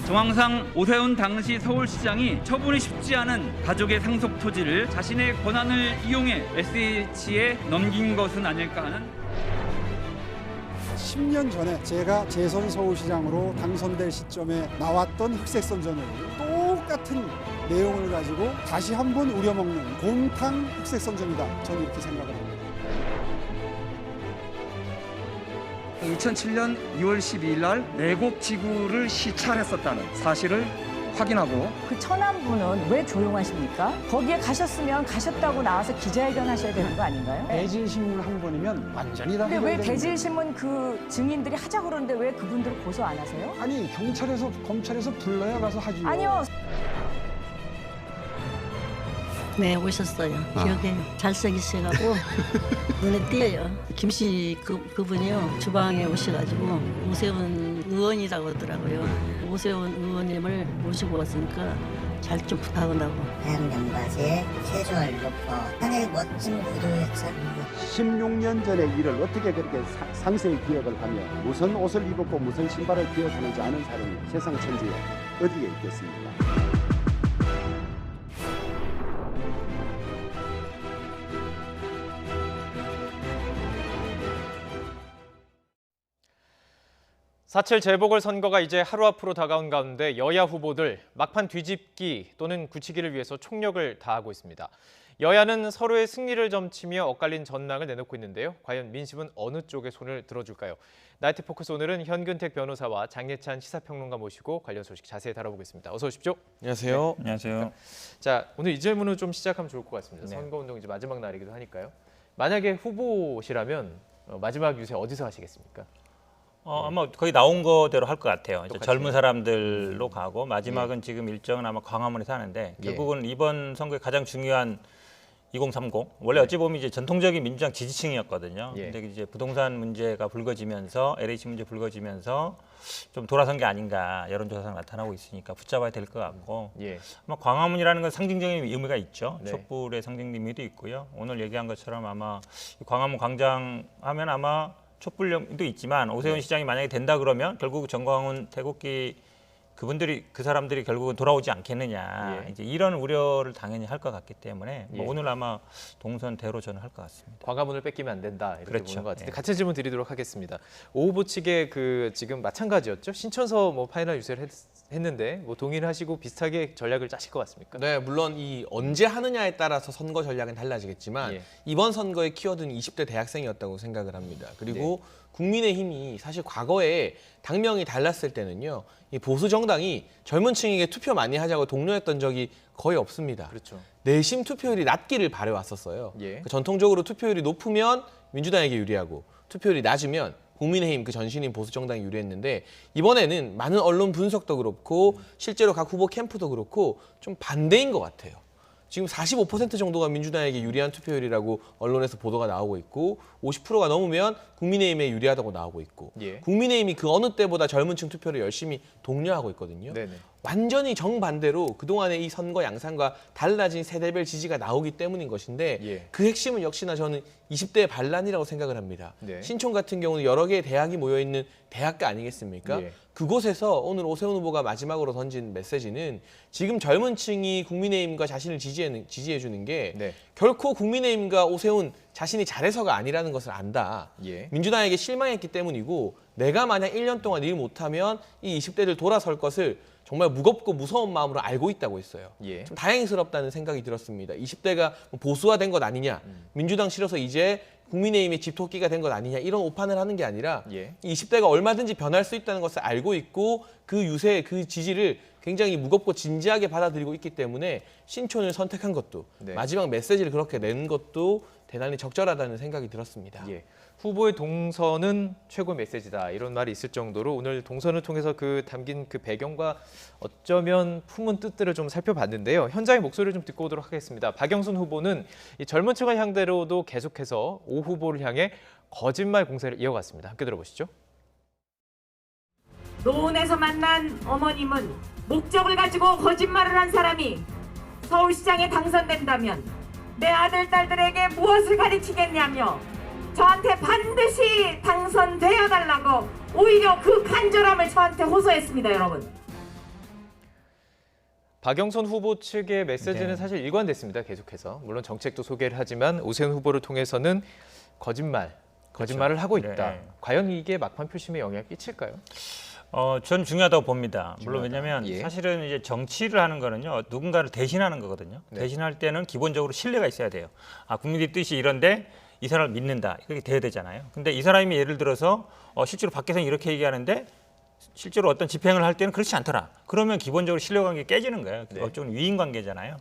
정황상 오세훈 당시 서울시장이 처분이 쉽지 않은 가족의 상속 토지를 자신의 권한을 이용해 SH에 넘긴 것은 아닐까 하는 10년 전에 제가 재선 서울시장으로 당선될 시점에 나왔던 흑색선전을 똑같은 내용을 가지고 다시 한번 우려먹는 곰탕 흑색선전이다. 저는 이렇게 생각을 합니다. 2007년 2월 12일 날 내곡 지구를 시찰했었다는 사실을 확인하고 그 천안분은 왜 조용하십니까? 거기에 가셨으면 가셨다고 나와서 기자회견 하셔야 되는 거 아닌가요? 대질신문 한 번이면 완전히 다 근데 왜 해결되는 대질신문 그 증인들이 하자고 그러는데 왜 그분들을 고소 안 하세요? 거예요. 아니 경찰에서 검찰에서 불러야 가서 하죠. 아니요. 네, 오셨어요. 기억해요. 잘생기셔가지고 눈에 띄어요. 김씨 그분이요. 주방에 오셔가지고 오세훈 의원이라고 하더라고요. 오세훈 의원님을 모시고 왔으니까 잘 좀 부탁한다고. 해양연가시의 캐주얼 로퍼 하나의 멋진 구도였죠. 16년 전의 일을 어떻게 그렇게 상세히 기억을 하며 무슨 옷을 입었고 무슨 신발을 기억하는지 아는 사람이 세상 천지에 어디에 있겠습니까? 사.7 재보궐선거가 이제 하루 앞으로 다가온 가운데 여야 후보들 막판 뒤집기 또는 굳히기를 위해서 총력을 다하고 있습니다. 여야는 서로의 승리를 점치며 엇갈린 전망을 내놓고 있는데요. 과연 민심은 어느 쪽에 손을 들어줄까요? 나이트 포커스 오늘은 현근택 변호사와 장예찬 시사평론가 모시고 관련 소식 자세히 다뤄보겠습니다. 어서 오십시오. 안녕하세요. 네. 안녕하세요. 자, 오늘 이 질문을 좀 시작하면 좋을 것 같습니다. 네. 선거운동 이제 마지막 날이기도 하니까요. 만약에 후보시라면 마지막 유세 어디서 하시겠습니까? 아마 거의 나온 거대로 할 것 같아요. 이제 똑같이. 젊은 사람들로 가고 마지막은 지금 일정은 아마 광화문에서 하는데 결국은 이번 선거의 가장 중요한 2030 원래 어찌 보면 이제 전통적인 민주당 지지층이었거든요. 근데 이제 부동산 문제가 불거지면서 LH 문제 불거지면서 좀 돌아선 게 아닌가 여론조사상 나타나고 있으니까 붙잡아야 될 것 같고 아마 광화문이라는 건 상징적인 의미가 있죠. 촛불의 상징 의미도 있고요. 오늘 얘기한 것처럼 아마 광화문 광장 하면 아마 촛불도 있지만 오세훈 시장이 만약에 된다 그러면 결국 정광훈 태극기 그 사람들이 결국은 돌아오지 않겠느냐 이제 이런 우려를 당연히 할 것 같기 때문에 뭐 오늘 아마 동선대로 저는 할 것 같습니다. 광화문을 뺏기면 안 된다 이렇게 그렇죠. 보는 것 같은데 같은 질문 드리도록 하겠습니다. 오 후보 측의 지금 마찬가지였죠. 신천서 파이널 유세를 했는데 동의를 하시고 비슷하게 전략을 짜실 것 같습니까? 네, 물론 이 언제 하느냐에 따라서 선거 전략은 달라지겠지만 이번 선거의 키워드는 20대 대학생이었다고 생각을 합니다. 그리고 국민의힘이 사실 과거에 당명이 달랐을 때는요, 이 보수 정당이 젊은 층에게 투표 많이 하자고 독려했던 적이 거의 없습니다. 그렇죠. 내심 투표율이 낮기를 바래왔었어요. 전통적으로 투표율이 높으면 민주당에게 유리하고 투표율이 낮으면 국민의힘 전신인 보수 정당이 유리했는데 이번에는 많은 언론 분석도 그렇고 실제로 각 후보 캠프도 그렇고 좀 반대인 것 같아요. 지금 45% 정도가 민주당에게 유리한 투표율이라고 언론에서 보도가 나오고 있고 50%가 넘으면 국민의힘에 유리하다고 나오고 있고 국민의힘이 그 어느 때보다 젊은 층 투표를 열심히 독려하고 있거든요. 완전히 정반대로 그동안의 이 선거 양상과 달라진 세대별 지지가 나오기 때문인 것인데 그 핵심은 역시나 저는 20대의 반란이라고 생각을 합니다. 신촌 같은 경우는 여러 개의 대학이 모여있는 대학가 아니겠습니까? 그곳에서 오늘 오세훈 후보가 마지막으로 던진 메시지는 지금 젊은 층이 국민의힘과 자신을 지지해주는 게 결코 국민의힘과 오세훈 자신이 잘해서가 아니라는 것을 안다. 민주당에게 실망했기 때문이고 내가 만약 1년 동안 일 못하면 이 20대들 돌아설 것을 정말 무겁고 무서운 마음으로 알고 있다고 했어요. 좀 다행스럽다는 생각이 들었습니다. 20대가 보수화된 것 아니냐, 민주당 싫어서 이제 국민의힘의 집토끼가 된 것 아니냐 이런 오판을 하는 게 아니라 20대가 얼마든지 변할 수 있다는 것을 알고 있고 그 유세, 그 지지를 굉장히 무겁고 진지하게 받아들이고 있기 때문에 신촌을 선택한 것도 마지막 메시지를 그렇게 낸 것도 대단히 적절하다는 생각이 들었습니다. 후보의 동선은 최고 메시지다 이런 말이 있을 정도로 오늘 동선을 통해서 담긴 배경과 어쩌면 품은 뜻들을 좀 살펴봤는데요. 현장의 목소리를 좀 듣고 오도록 하겠습니다. 박영순 후보는 이 젊은 층을 상대로도 계속해서 오 후보를 향해 거짓말 공세를 이어갔습니다. 함께 들어보시죠. 노원에서 만난 어머님은 목적을 가지고 거짓말을 한 사람이 서울시장에 당선된다면 내 아들, 딸들에게 무엇을 가르치겠냐며 저한테 반드시 당선되어 달라고 오히려 그 간절함을 저한테 호소했습니다, 여러분. 박영선 후보 측의 메시지는 네. 사실 일관됐습니다. 계속해서. 물론 정책도 소개를 하지만 오세훈 후보를 통해서는 거짓말을 하고 있다. 네. 과연 이게 막판 표심에 영향을 끼칠까요? 전 중요하다고 봅니다. 물론 중요하다. 왜냐하면 예. 사실은 이제 정치를 하는 거는요, 누군가를 대신하는 거거든요. 네. 대신할 때는 기본적으로 신뢰가 있어야 돼요. 국민들이 뜻이 이런데 이 사람을 믿는다. 이렇게 돼야 되잖아요. 근데 이 사람이 예를 들어서 실제로 밖에서는 이렇게 얘기하는데 실제로 어떤 집행을 할 때는 그렇지 않더라. 그러면 기본적으로 신뢰관계 깨지는 거예요. 네. 어쩌면 위인관계잖아요.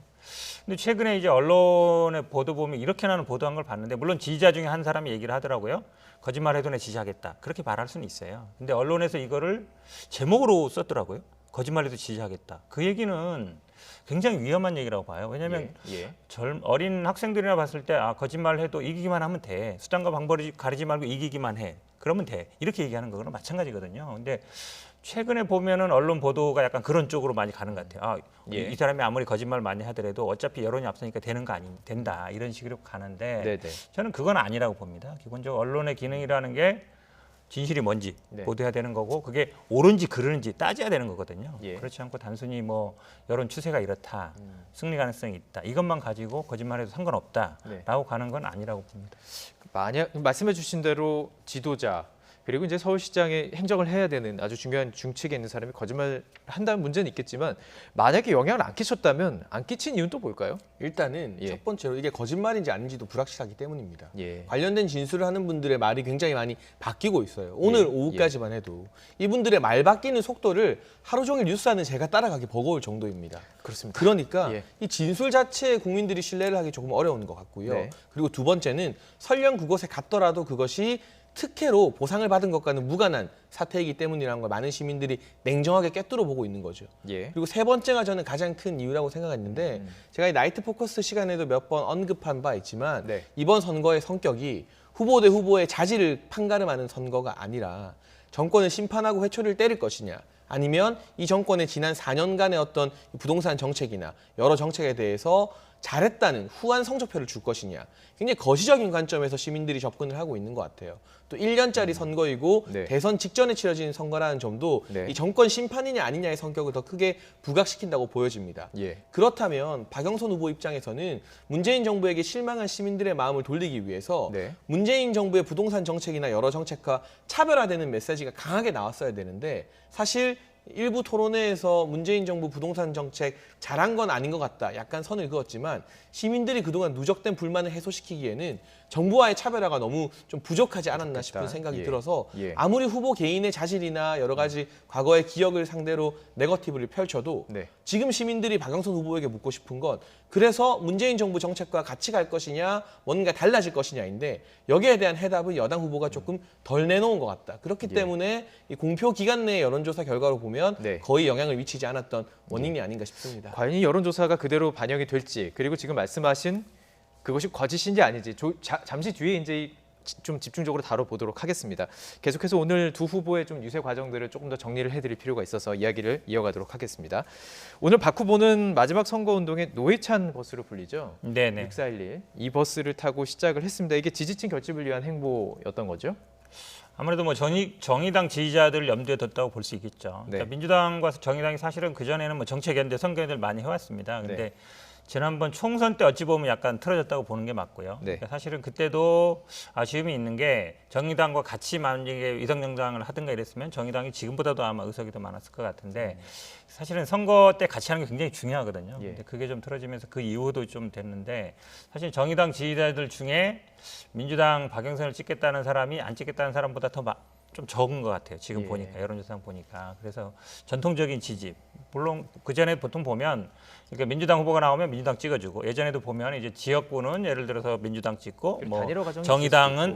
근데 최근에 이제 언론의 보도 보면 이렇게 나는 보도한 걸 봤는데, 물론 지지자 중에 한 사람이 얘기를 하더라고요. 거짓말해도 내 지지하겠다. 그렇게 말할 수는 있어요. 근데 언론에서 이거를 제목으로 썼더라고요. 거짓말해도 지지하겠다. 그 얘기는 굉장히 위험한 얘기라고 봐요. 왜냐하면 어린 학생들이나 봤을 때 거짓말을 해도 이기기만 하면 돼. 수단과 방법을 가리지 말고 이기기만 해. 그러면 돼. 이렇게 얘기하는 거랑 마찬가지거든요. 근데 최근에 보면은 언론 보도가 약간 그런 쪽으로 많이 가는 것 같아요. 이 사람이 아무리 거짓말 많이 하더라도 어차피 여론이 앞서니까 되는 거 된다. 이런 식으로 가는데 네네. 저는 그건 아니라고 봅니다. 기본적으로 언론의 기능이라는 게 진실이 뭔지 보도해야 되는 거고, 그게 옳은지 그르는지 따져야 되는 거거든요. 그렇지 않고 단순히 뭐 여론 추세가 이렇다, 승리 가능성이 있다, 이것만 가지고 거짓말해도 상관없다라고 가는 건 아니라고 봅니다. 만약 말씀해 주신 대로 지도자 그리고 이제 서울시장의 행정을 해야 되는 아주 중요한 중책에 있는 사람이 거짓말을 한다는 문제는 있겠지만, 만약에 영향을 안 끼쳤다면 안 끼친 이유는 또 뭘까요? 일단은 첫 번째로 이게 거짓말인지 아닌지도 불확실하기 때문입니다. 예. 관련된 진술을 하는 분들의 말이 굉장히 많이 바뀌고 있어요. 오늘 오후까지만 해도 이분들의 말 바뀌는 속도를 하루 종일 뉴스하는 제가 따라가기 버거울 정도입니다. 그렇습니다. 그러니까 이 진술 자체에 국민들이 신뢰를 하기 조금 어려운 것 같고요. 네. 그리고 두 번째는 설령 그곳에 갔더라도 그것이 특혜로 보상을 받은 것과는 무관한 사태이기 때문이라는 걸 많은 시민들이 냉정하게 꿰뚫어 보고 있는 거죠. 그리고 세 번째가 저는 가장 큰 이유라고 생각했는데, 제가 이 나이트 포커스 시간에도 몇 번 언급한 바 있지만 이번 선거의 성격이 후보 대 후보의 자질을 판가름하는 선거가 아니라 정권을 심판하고 회초리를 때릴 것이냐, 아니면 이 정권의 지난 4년간의 어떤 부동산 정책이나 여러 정책에 대해서 잘했다는 후한 성적표를 줄 것이냐, 굉장히 거시적인 관점에서 시민들이 접근을 하고 있는 것 같아요. 또 1년짜리 선거이고 대선 직전에 치러진 선거라는 점도 이 정권 심판이냐 아니냐의 성격을 더 크게 부각시킨다고 보여집니다. 그렇다면 박영선 후보 입장에서는 문재인 정부에게 실망한 시민들의 마음을 돌리기 위해서 문재인 정부의 부동산 정책이나 여러 정책과 차별화되는 메시지가 강하게 나왔어야 되는데, 사실 일부 토론회에서 문재인 정부 부동산 정책 잘한 건 아닌 것 같다, 약간 선을 그었지만 시민들이 그동안 누적된 불만을 해소시키기에는 정부와의 차별화가 너무 좀 부족하지 않았나 싶은 생각이 들어서 아무리 후보 개인의 자질이나 여러 가지 과거의 기억을 상대로 네거티브를 펼쳐도 지금 시민들이 박영선 후보에게 묻고 싶은 건, 그래서 문재인 정부 정책과 같이 갈 것이냐 뭔가 달라질 것이냐인데, 여기에 대한 해답은 여당 후보가 조금 덜 내놓은 것 같다. 그렇기 때문에 이 공표 기간 내의 여론조사 결과로 보면 거의 영향을 미치지 않았던 원인이 아닌가 싶습니다. 과연 이 여론조사가 그대로 반영이 될지, 그리고 지금 말씀하신 그것이 거짓인지 아닌지 잠시 뒤에 이제 좀 집중적으로 다뤄보도록 하겠습니다. 계속해서 오늘 두 후보의 좀 유세 과정들을 조금 더 정리를 해드릴 필요가 있어서 이야기를 이어가도록 하겠습니다. 오늘 박 후보는 마지막 선거운동에 노회찬 버스로 불리죠. 네네. 6411. 이 버스를 타고 시작을 했습니다. 이게 지지층 결집을 위한 행보였던 거죠? 아무래도 뭐 정의당 지지자들을 염두에 뒀다고 볼 수 있겠죠. 그러니까 민주당과 정의당이 사실은 그전에는 뭐 정책 연대 선거연대를 많이 해왔습니다. 근데 지난번 총선 때 어찌 보면 약간 틀어졌다고 보는 게 맞고요. 그러니까 사실은 그때도 아쉬움이 있는 게, 정의당과 같이 만약에 위성정당을 하든가 이랬으면 정의당이 지금보다도 아마 의석이 더 많았을 것 같은데, 사실은 선거 때 같이 하는 게 굉장히 중요하거든요. 근데 그게 좀 틀어지면서 그 이후도 좀 됐는데, 사실 정의당 지지자들 중에 민주당 박영선을 찍겠다는 사람이 안 찍겠다는 사람보다 더 좀 적은 것 같아요. 지금 보니까, 여론조사 보니까. 그래서 전통적인 지지, 물론 그전에 보통 보면, 그러니까 민주당 후보가 나오면 민주당 찍어주고, 예전에도 보면 이제 지역구는 예를 들어서 민주당 찍고, 뭐 정의당은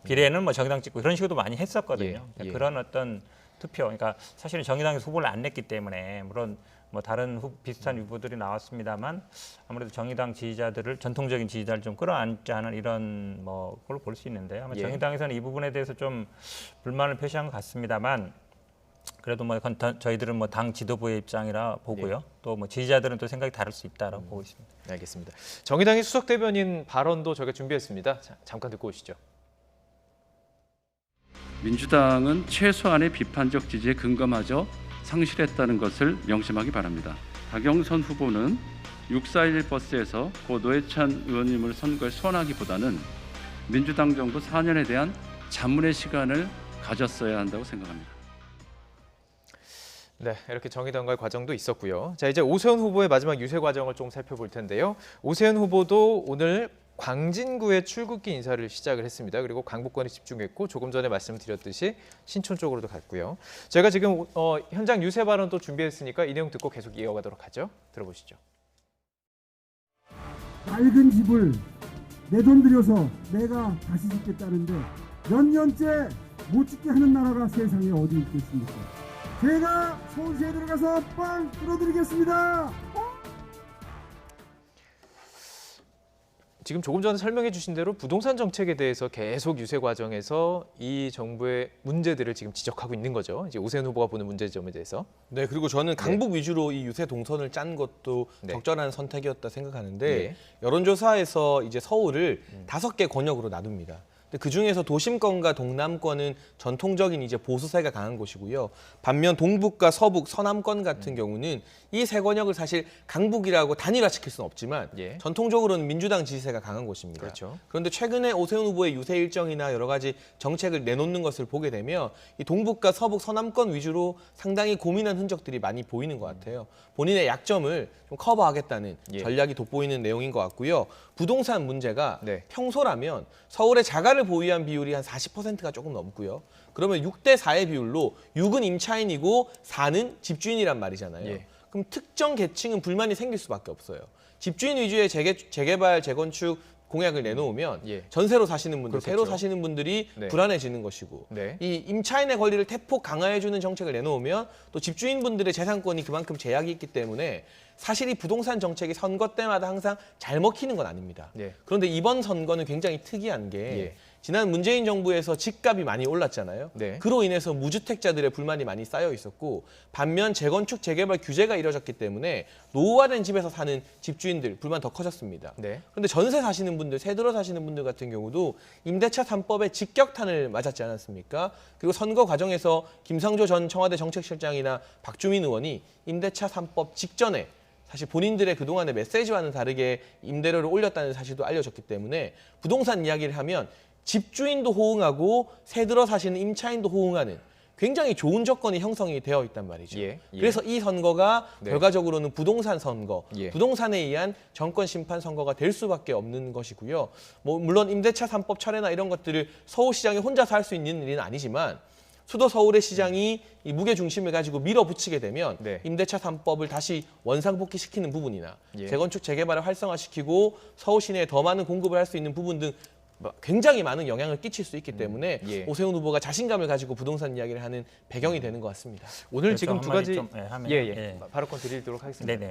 비례는 뭐 정의당 찍고, 이런 식으로 많이 했었거든요. 그러니까 그런 어떤 투표, 그러니까 사실은 정의당에서 후보를 안 냈기 때문에, 물론 뭐 다른 비슷한 후보들이 나왔습니다만 아무래도 정의당 지지자들을, 전통적인 지지자를 좀 끌어안자는 이런 뭐 걸로 볼 수 있는데요. 아마 정의당에서는 이 부분에 대해서 좀 불만을 표시한 것 같습니다만, 그래도 뭐 저희들은 뭐 당 지도부의 입장이라 보고요. 또 뭐 지지자들은 또 생각이 다를 수 있다라고 보고 있습니다. 알겠습니다. 정의당의 수석 대변인 발언도 저희가 준비했습니다. 자, 잠깐 듣고 오시죠. 민주당은 최소한의 비판적 지지의 근거마저 상실했다는 것을 명심하기 바랍니다. 박영선 후보는 641 버스에서 고 노회찬 의원님을 선거에 소환하기보다는 민주당 정부 4년에 대한 자문의 시간을 가졌어야 한다고 생각합니다. 네, 이렇게 정의당과의 과정도 있었고요. 자, 이제 오세훈 후보의 마지막 유세 과정을 좀 살펴볼 텐데요. 오세훈 후보도 오늘 광진구의 출국기 인사를 시작을 했습니다. 그리고 강북권에 집중했고 조금 전에 말씀드렸듯이 신촌 쪽으로도 갔고요. 저희가 지금 현장 유세 발언 또 준비했으니까 이 내용 듣고 계속 이어가도록 하죠. 들어보시죠. 낡은 집을 내 돈 들여서 내가 다시 짓겠다는데 몇 년째 못 짓게 하는 나라가 세상에 어디 있겠습니까? 제가 서울시에 들어가서 빵 뚫어드리겠습니다. 지금 조금 전에 설명해 주신 대로 부동산 정책에 대해서 계속 유세 과정에서 이 정부의 문제들을 지금 지적하고 있는 거죠. 이제 오세훈 후보가 보는 문제점에 대해서. 네, 그리고 저는 강북 위주로 이 유세 동선을 짠 것도 적절한 선택이었다 생각하는데 여론조사에서 이제 서울을 5개 권역으로 나눕니다. 그 중에서 도심권과 동남권은 전통적인 이제 보수세가 강한 곳이고요. 반면 동북과 서북, 서남권 같은 경우는 이 세 권역을 사실 강북이라고 단일화시킬 수는 없지만 전통적으로는 민주당 지지세가 강한 곳입니다. 그렇죠. 그런데 최근에 오세훈 후보의 유세 일정이나 여러 가지 정책을 내놓는 것을 보게 되면 이 동북과 서북, 서남권 위주로 상당히 고민한 흔적들이 많이 보이는 것 같아요. 본인의 약점을 좀 커버하겠다는 전략이 돋보이는 내용인 것 같고요. 부동산 문제가 평소라면 서울의 자가를 보유한 비율이 한 40%가 조금 넘고요. 그러면 6대 4의 비율로 6은 임차인이고 4는 집주인이란 말이잖아요. 그럼 특정 계층은 불만이 생길 수밖에 없어요. 집주인 위주의 재개발, 재건축 공약을 내놓으면 전세로 사시는 분들, 그렇겠죠. 새로 사시는 분들이 불안해지는 것이고 이 임차인의 권리를 대폭 강화해주는 정책을 내놓으면 또 집주인분들의 재산권이 그만큼 제약이 있기 때문에 사실 이 부동산 정책이 선거 때마다 항상 잘 먹히는 건 아닙니다. 그런데 이번 선거는 굉장히 특이한 게 지난 문재인 정부에서 집값이 많이 올랐잖아요. 그로 인해서 무주택자들의 불만이 많이 쌓여 있었고 반면 재건축, 재개발 규제가 이뤄졌기 때문에 노후화된 집에서 사는 집주인들 불만 더 커졌습니다. 그런데 전세 사시는 분들, 새 들어 사시는 분들 같은 경우도 임대차 3법에 직격탄을 맞았지 않았습니까? 그리고 선거 과정에서 김상조 전 청와대 정책실장이나 박주민 의원이 임대차 3법 직전에 사실 본인들의 그동안의 메시지와는 다르게 임대료를 올렸다는 사실도 알려졌기 때문에 부동산 이야기를 하면 집주인도 호응하고 새 들어 사시는 임차인도 호응하는 굉장히 좋은 조건이 형성이 되어 있단 말이죠. 그래서 이 선거가 결과적으로는 부동산 선거, 부동산에 의한 정권 심판 선거가 될 수밖에 없는 것이고요. 뭐 물론 임대차 3법 철회나 이런 것들을 서울시장이 혼자서 할 수 있는 일은 아니지만 수도 서울의 시장이 이 무게 중심을 가지고 밀어붙이게 되면 임대차 3법을 다시 원상복귀시키는 부분이나 재건축, 재개발을 활성화시키고 서울 시내에 더 많은 공급을 할 수 있는 부분 등 굉장히 많은 영향을 끼칠 수 있기 때문에 오세훈 후보가 자신감을 가지고 부동산 이야기를 하는 배경이 되는 것 같습니다. 오늘 지금 두 가지 예. 발언권 드리도록 하겠습니다.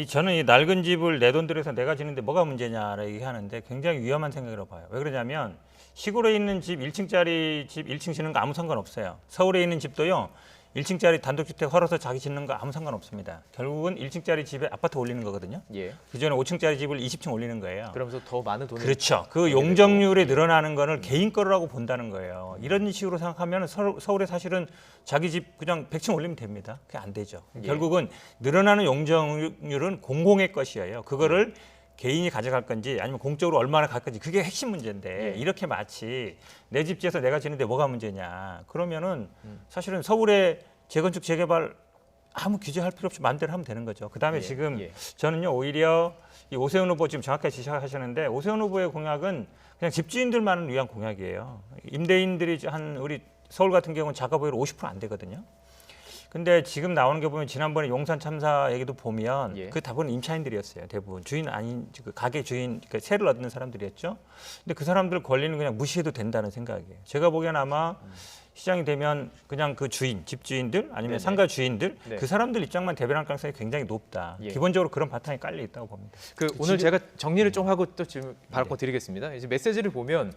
저는 이 낡은 집을 내 돈 들여서 내가 지는데 뭐가 문제냐라고 얘기하는데 굉장히 위험한 생각이라고 봐요. 왜 그러냐면 시골에 있는 집 1층짜리 집 1층 짓는 거 아무 상관없어요. 서울에 있는 집도요. 1층짜리 단독주택 헐어서 자기 짓는 거 아무 상관없습니다. 결국은 1층짜리 집에 아파트 올리는 거거든요. 그전에 5층짜리 집을 20층 올리는 거예요. 그러면서 더 많은 돈을 그렇죠. 그 용적률이 늘어나는 거를 개인 거라고 본다는 거예요. 이런 식으로 생각하면 서울에 사실은 자기 집 그냥 100층 올리면 됩니다. 그게 안 되죠. 결국은 늘어나는 용적률은 공공의 것이에요. 그거를 개인이 가져갈 건지 아니면 공적으로 얼마나 갈 건지 그게 핵심 문제인데 이렇게 마치 내 집 지어서 내가 지는데 뭐가 문제냐. 그러면은 사실은 서울의 재건축, 재개발 아무 규제할 필요 없이 마음대로 하면 되는 거죠. 그다음에 지금 저는요 오히려 이 오세훈 후보 지금 정확하게 지적하셨는데 오세훈 후보의 공약은 그냥 집주인들만을 위한 공약이에요. 임대인들이 한 우리 서울 같은 경우는 자가 보유율 50% 안 되거든요. 근데 지금 나오는 게 보면 지난번에 용산 참사 얘기도 보면 그 대부분 임차인들이었어요. 대부분 주인 아닌 그 가게 주인, 그러니까 세를 얻는 사람들이었죠. 근데 그 사람들 권리는 그냥 무시해도 된다는 생각이에요. 제가 보기엔 아마 시장이 되면 그냥 그 주인, 집주인들 아니면 상가 주인들 그 사람들 입장만 대변할 가능성이 굉장히 높다. 기본적으로 그런 바탕이 깔려 있다고 봅니다. 오늘 제가 정리를 좀 하고 또 지금 발언권 드리겠습니다. 이제 메시지를 보면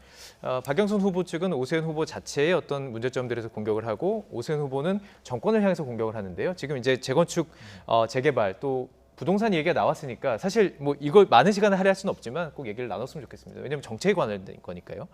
박영선 후보 측은 오세훈 후보 자체의 어떤 문제점들에서 공격을 하고 오세훈 후보는 정권을 향해서 공격을 하는데요. 지금 이제 재건축, 재개발 또 부동산 얘기가 나왔으니까 사실 뭐 이걸 많은 시간을 할애할 수는 없지만 꼭 얘기를 나눴으면 좋겠습니다. 왜냐하면 정책에 관련된 거니까요.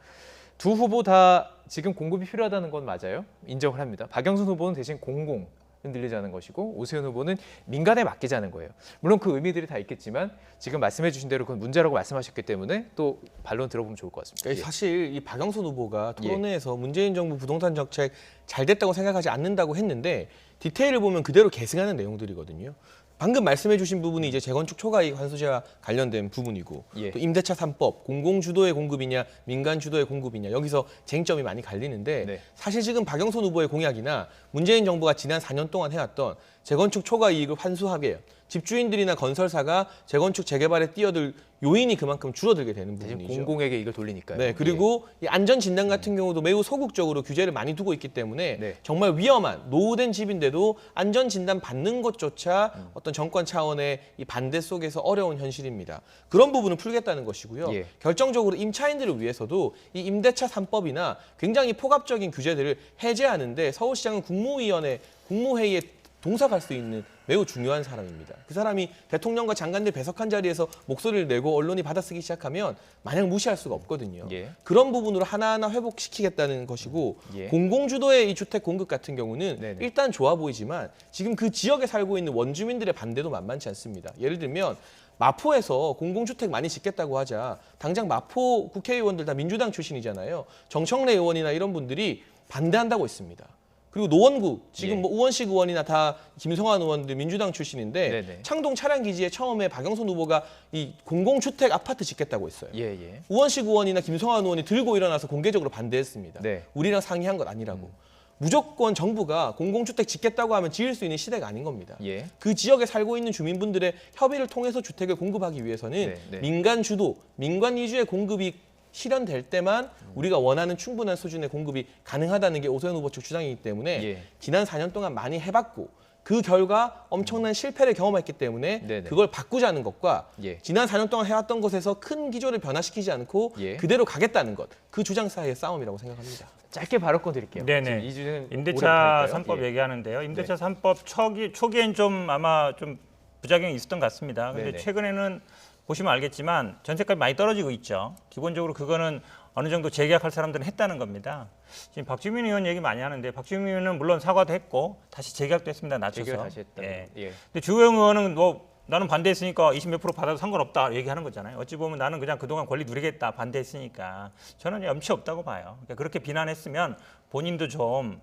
두 후보 다 지금 공급이 필요하다는 건 맞아요. 인정을 합니다. 박영선 후보는 대신 공공 흔들리자는 것이고 오세훈 후보는 민간에 맡기자는 거예요. 물론 그 의미들이 다 있겠지만 지금 말씀해 주신 대로 그건 문제라고 말씀하셨기 때문에 또 반론 들어보면 좋을 것 같습니다. 그러니까 사실 이 박영선 후보가 토론회에서 문재인 정부 부동산 정책 잘 됐다고 생각하지 않는다고 했는데 디테일을 보면 그대로 계승하는 내용들이거든요. 방금 말씀해 주신 부분이 이제 재건축 초과이익 환수제와 관련된 부분이고 또 임대차 3법, 공공 주도의 공급이냐 민간 주도의 공급이냐 여기서 쟁점이 많이 갈리는데 사실 지금 박영선 후보의 공약이나 문재인 정부가 지난 4년 동안 해왔던 재건축 초과이익을 환수하게 집주인들이나 건설사가 재건축 재개발에 뛰어들 요인이 그만큼 줄어들게 되는 부분이죠. 공공에게 이걸 돌리니까요. 네, 그리고 이 안전 진단 같은 경우도 매우 소극적으로 규제를 많이 두고 있기 때문에 정말 위험한 노후된 집인데도 안전 진단 받는 것조차 어떤 정권 차원의 이 반대 속에서 어려운 현실입니다. 그런 부분을 풀겠다는 것이고요. 결정적으로 임차인들을 위해서도 이 임대차 3법이나 굉장히 폭압적인 규제들을 해제하는데 서울시장은 국무회의에 동석할 수 있는 매우 중요한 사람입니다. 그 사람이 대통령과 장관들 배석한 자리에서 목소리를 내고 언론이 받아쓰기 시작하면 마냥 무시할 수가 없거든요. 그런 부분으로 하나하나 회복시키겠다는 것이고 공공주도의 이 주택 공급 같은 경우는 일단 좋아 보이지만 지금 그 지역에 살고 있는 원주민들의 반대도 만만치 않습니다. 예를 들면 마포에서 공공주택 많이 짓겠다고 하자 당장 마포 국회의원들 다 민주당 출신이잖아요. 정청래 의원이나 이런 분들이 반대한다고 했습니다. 그리고 노원구 지금 뭐 우원식 의원이나 다 김성환 의원들 민주당 출신인데 창동 차량기지에 처음에 박영선 후보가 이 공공주택 아파트 짓겠다고 했어요. 우원식 의원이나 김성환 의원이 들고 일어나서 공개적으로 반대했습니다. 우리랑 상의한 것 아니라고. 무조건 정부가 공공주택 짓겠다고 하면 지을 수 있는 시대가 아닌 겁니다. 그 지역에 살고 있는 주민분들의 협의를 통해서 주택을 공급하기 위해서는 민간 주도, 민간 위주의 공급이 실현될 때만 우리가 원하는 충분한 수준의 공급이 가능하다는 게 오세훈 후보 측 주장이기 때문에 지난 4년 동안 많이 해봤고 그 결과 엄청난 실패를 경험했기 때문에 그걸 바꾸자는 것과 지난 4년 동안 해왔던 것에서 큰 기조를 변화시키지 않고 그대로 가겠다는 것, 그 주장 사이의 싸움이라고 생각합니다. 짧게 발언권 드릴게요. 네네. 임대차 3법 얘기하는데요. 임대차 3법 초기엔 좀 아마 좀 부작용이 있었던 것 같습니다. 근데 최근에는 보시면 알겠지만 전세값이 많이 떨어지고 있죠. 기본적으로 그거는 어느 정도 재계약할 사람들은 했다는 겁니다. 지금 박주민 의원 얘기 많이 하는데 박주민 의원은 물론 사과도 했고 다시 재계약도 했습니다. 낮춰서. 재계약 다시 했다. 근데 주호영 의원은 뭐 나는 반대했으니까 20몇 % 받아도 상관없다 얘기하는 거잖아요. 어찌 보면 나는 그냥 그동안 권리 누리겠다 반대했으니까 저는 염치 없다고 봐요. 그러니까 그렇게 비난했으면 본인도 좀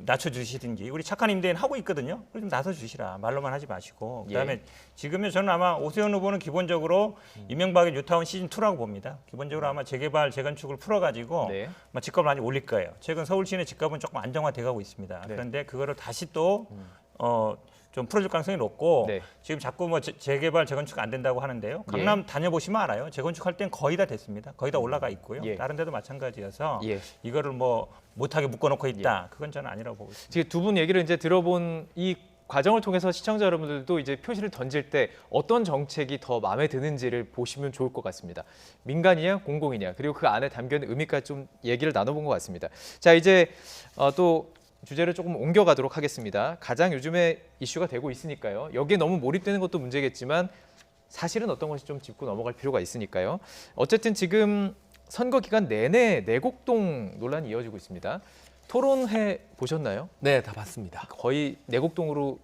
낮춰주시든지 우리 착한 임대인 하고 있거든요. 좀 나서주시라. 말로만 하지 마시고. 그다음에 지금은 저는 아마 오세훈 후보는 기본적으로 이명박의 뉴타운 시즌2라고 봅니다. 기본적으로 아마 재개발, 재건축을 풀어가지고 집값을 많이 올릴 거예요. 최근 서울 시내 집값은 조금 안정화돼가고 있습니다. 그런데 그거를 다시 또 좀 풀어줄 가능성이 높고 지금 자꾸 뭐 재개발, 재건축 안 된다고 하는데요. 강남 다녀보시면 알아요. 재건축할 땐 거의 다 됐습니다. 거의 다 올라가 있고요. 다른 데도 마찬가지여서 이거를 뭐 못하게 묶어놓고 있다. 그건 저는 아니라고 보고 있습니다. 지금 두 분 얘기를 이제 들어본 이 과정을 통해서 시청자 여러분들도 이제 표시를 던질 때 어떤 정책이 더 마음에 드는지를 보시면 좋을 것 같습니다. 민간이냐 공공이냐 그리고 그 안에 담겨있는 의미까지 좀 얘기를 나눠본 것 같습니다. 자 이제 또 주제를 조금 옮겨가도록 하겠습니다. 가장 요즘에 이슈가 되고 있으니까요. 여기에 너무 몰입되는 것도 문제겠지만 사실은 어떤 것이 좀 짚고 넘어갈 필요가 있으니까요. 어쨌든 지금 선거 기간 내내 내곡동 논란이 이어지고 있습니다. 토론회 보셨나요? 네, 다 봤습니다. 거의 내곡동으로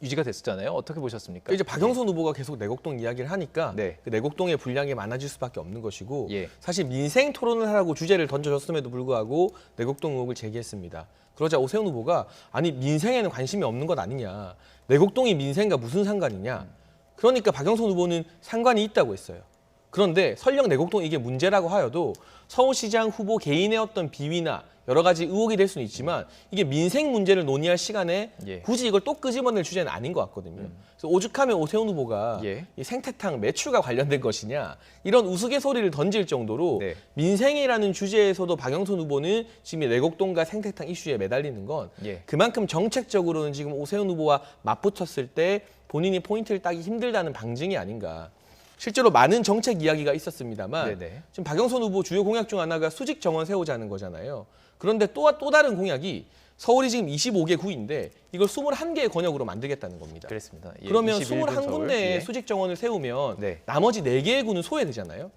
유지가 됐었잖아요. 어떻게 보셨습니까? 이제 박영선 후보가 계속 내곡동 이야기를 하니까 그 내곡동의 분량이 많아질 수밖에 없는 것이고 사실 민생 토론을 하라고 주제를 던져줬음에도 불구하고 내곡동 의혹을 제기했습니다. 그러자 오세훈 후보가 아니 민생에는 관심이 없는 것 아니냐. 내곡동이 민생과 무슨 상관이냐. 그러니까 박영선 후보는 상관이 있다고 했어요. 그런데 설령 내곡동 이게 문제라고 하여도 서울시장 후보 개인의 어떤 비위나 여러 가지 의혹이 될 수는 있지만 이게 민생 문제를 논의할 시간에 굳이 이걸 또 끄집어낼 주제는 아닌 것 같거든요. 그래서 오죽하면 오세훈 후보가 이 생태탕 매출과 관련된 것이냐 이런 우스갯소리를 던질 정도로 민생이라는 주제에서도 박영선 후보는 지금 내곡동과 생태탕 이슈에 매달리는 건 그만큼 정책적으로는 지금 오세훈 후보와 맞붙었을 때 본인이 포인트를 따기 힘들다는 방증이 아닌가. 실제로 많은 정책 이야기가 있었습니다만 지금 박영선 후보 주요 공약 중 하나가 수직 정원 세우자는 거잖아요. 그런데 또 다른 공약이 서울이 지금 25개 구인데 이걸 21개의 권역으로 만들겠다는 겁니다. 그렇습니다. 그러면 21군데의 수직 정원을 세우면 나머지 4개의 구는 소외되잖아요.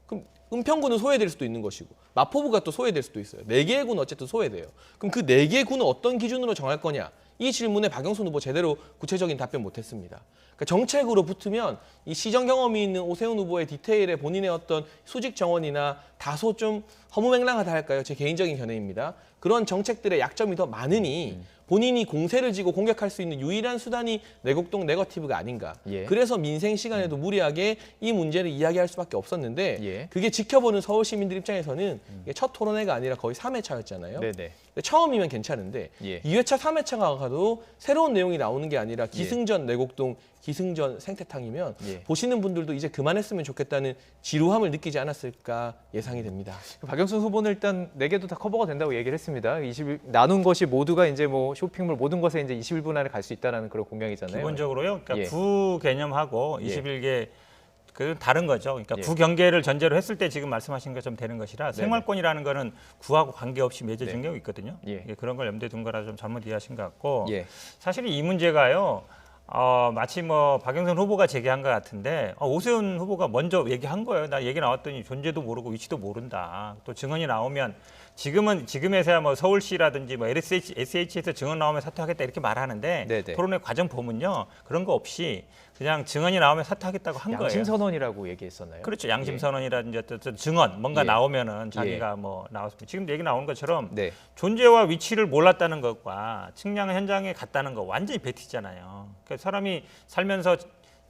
그럼 은평구는 소외될 수도 있는 것이고 마포구가 또 소외될 수도 있어요. 4개의 구는 어쨌든 소외돼요. 그럼 그 4개의 구는 어떤 기준으로 정할 거냐? 이 질문에 박영선 후보 제대로 구체적인 답변 못했습니다. 그러니까 정책으로 붙으면 이 시정 경험이 있는 오세훈 후보의 디테일에 본인의 어떤 수직 정원이나 다소 좀 허무맹랑하다 할까요? 제 개인적인 견해입니다. 그런 정책들의 약점이 더 많으니 본인이 공세를 지고 공격할 수 있는 유일한 수단이 내곡동 네거티브가 아닌가. 그래서 민생 시간에도 무리하게 이 문제를 이야기할 수밖에 없었는데 그게 지켜보는 서울 시민들 입장에서는 이게 첫 토론회가 아니라 거의 3회차였잖아요. 처음이면 괜찮은데 2회차, 3회차가 가도 새로운 내용이 나오는 게 아니라 기승전 내곡동, 기승전 생태탕이면 보시는 분들도 이제 그만했으면 좋겠다는 지루함을 느끼지 않았을까 예상이 됩니다. 박영선 후보는 일단 4개도 다 커버가 된다고 얘기를 했습니다. 20일 나눈 것이 모두가 이제 뭐 쇼핑몰 모든 것에 이제 21분 안에 갈 수 있다라는 그런 공약이잖아요. 기본적으로요. 그러니까 구 개념하고 21개 그 다른 거죠. 그러니까 구 경계를 전제로 했을 때 지금 말씀하신 것처럼 되는 것이라 생활권이라는 거는 구하고 관계없이 맺어진 경우가 있거든요. 그런 걸 염두에 둔 거라 좀 잘못 이해하신 것 같고 사실 이 문제가요. 마치 뭐 박영선 후보가 제기한 것 같은데 오세훈 후보가 먼저 얘기한 거예요. 나 얘기 나왔더니 존재도 모르고 위치도 모른다. 또 증언이 나오면 지금에서야 뭐 서울시라든지 뭐 SH에서 증언 나오면 사퇴하겠다 이렇게 말하는데 토론회 과정 보면요 그런 거 없이 그냥 증언이 나오면 사퇴하겠다고 한 거예요. 양심 선언이라고 얘기했었나요? 그렇죠. 양심 선언이라든지 어떤 증언 뭔가 나오면은 자기가 뭐 나왔습니다. 지금 얘기 나오는 것처럼 존재와 위치를 몰랐다는 것과 측량 현장에 갔다는 거 완전히 배티잖아요. 그러니까 사람이 살면서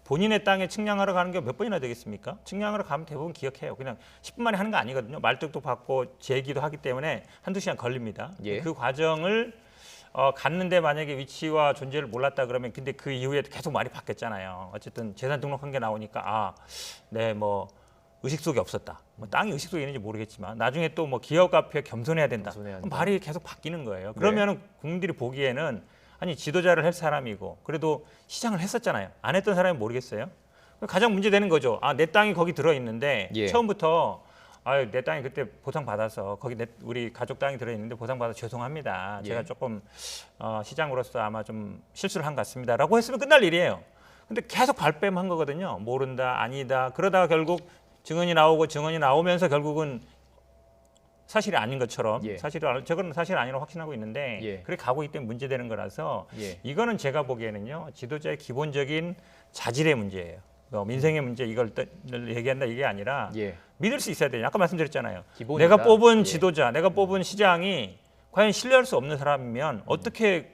본인의 땅에 측량하러 가는 게 몇 번이나 되겠습니까? 측량하러 가면 대부분 기억해요. 그냥 10분 만에 하는 거 아니거든요. 말뚝도 받고 제기도 하기 때문에 한두 시간 걸립니다. 그 과정을 갔는데 만약에 위치와 존재를 몰랐다 그러면 근데 그 이후에 계속 말이 바뀌었잖아요. 어쨌든 재산 등록한 게 나오니까 뭐 의식 속에 없었다. 뭐 땅이 의식 속에 있는지 모르겠지만 나중에 또 뭐 기업 앞에 겸손해야 된다. 그럼 말이 계속 바뀌는 거예요. 그러면은 국민들이 보기에는 아니 지도자를 할 사람이고 그래도 시장을 했었잖아요. 안 했던 사람이 모르겠어요. 가장 문제되는 거죠. 내 땅이 거기 들어있는데 처음부터 내 땅이 그때 보상받아서 거기 우리 가족 땅이 들어있는데 보상받아서 죄송합니다. 제가 조금 시장으로서 아마 좀 실수를 한 것 같습니다. 라고 했으면 끝날 일이에요. 근데 계속 발뺌한 거거든요. 모른다, 아니다. 그러다가 결국 증언이 나오면서 결국은 사실이 아닌 것처럼 저거는 사실 아니라고 확신하고 있는데 그렇게 가고 있기 때문에 문제되는 거라서 이거는 제가 보기에는요. 지도자의 기본적인 자질의 문제예요. 민생의 문제 이걸 얘기한다 이게 아니라 믿을 수 있어야 돼요. 아까 말씀드렸잖아요. 기본이다. 내가 뽑은 지도자, 내가 뽑은 시장이 과연 신뢰할 수 없는 사람이면 어떻게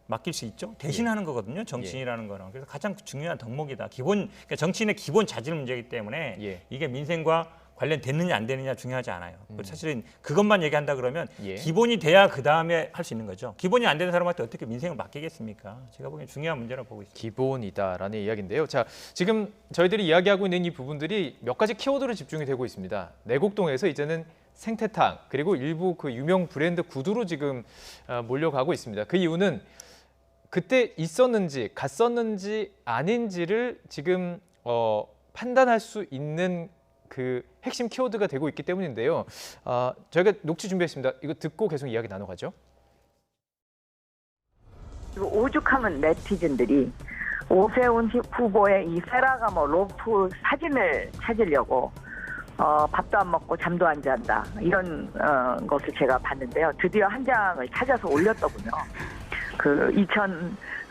맡길 수 있죠? 대신하는 거거든요. 정치인이라는 거는. 그래서 가장 중요한 덕목이다. 그러니까 정치인의 기본 자질 문제이기 때문에 이게 민생과 관련됐느냐 안 되느냐 중요하지 않아요. 사실은 그것만 얘기한다 그러면 기본이 돼야 그다음에 할 수 있는 거죠. 기본이 안 되는 사람한테 어떻게 민생을 맡기겠습니까? 제가 보기엔 중요한 문제라고 보고 있습니다. 기본이다라는 이야기인데요. 자, 지금 저희들이 이야기하고 있는 이 부분들이 몇 가지 키워드로 집중이 되고 있습니다. 내곡동에서 이제는 생태탕 그리고 일부 그 유명 브랜드 구두로 지금 몰려가고 있습니다. 그 이유는 그때 있었는지 갔었는지 아닌지를 지금 판단할 수 있는 그 핵심 키워드가 되고 있기 때문인데요. 저희가 녹취 준비했습니다. 이거 듣고 계속 이야기 나눠가죠. 오죽하면 네티즌들이 오세훈 후보의 이 세라가모 로프 사진을 찾으려고 밥도 안 먹고 잠도 안 잔다 이런 것을 제가 봤는데요. 드디어 한 장을 찾아서 올렸더군요. 그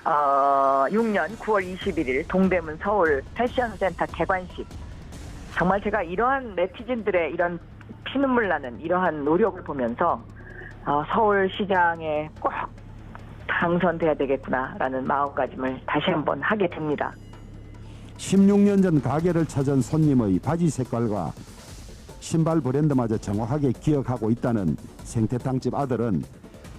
2006년 9월 21일 동대문 서울 패션센터 개관식. 정말 제가 이러한 네티즌들의 이런 피눈물 나는 이러한 노력을 보면서 서울시장에 꼭 당선돼야 되겠구나라는 마음가짐을 다시 한번 하게 됩니다. 16년 전 가게를 찾은 손님의 바지 색깔과 신발 브랜드마저 정확하게 기억하고 있다는 생태탕집 아들은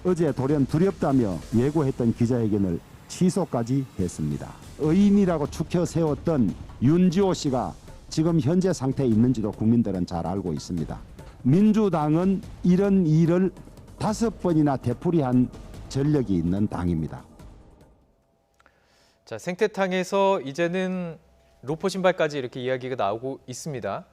어제 돌연 두렵다며 예고했던 기자회견을 취소까지 했습니다. 의인이라고 추켜 세웠던 윤지호 씨가 지금 현재 상태에 있는지도 국민들은 잘 알고 있습니다. 민주당은 이런 일을 5번이나 되풀이한 전력이 있는 당입니다. 자, 생태탕에서 이제는 로퍼 신발까지 이렇게 이야기가 나오고 있습니다.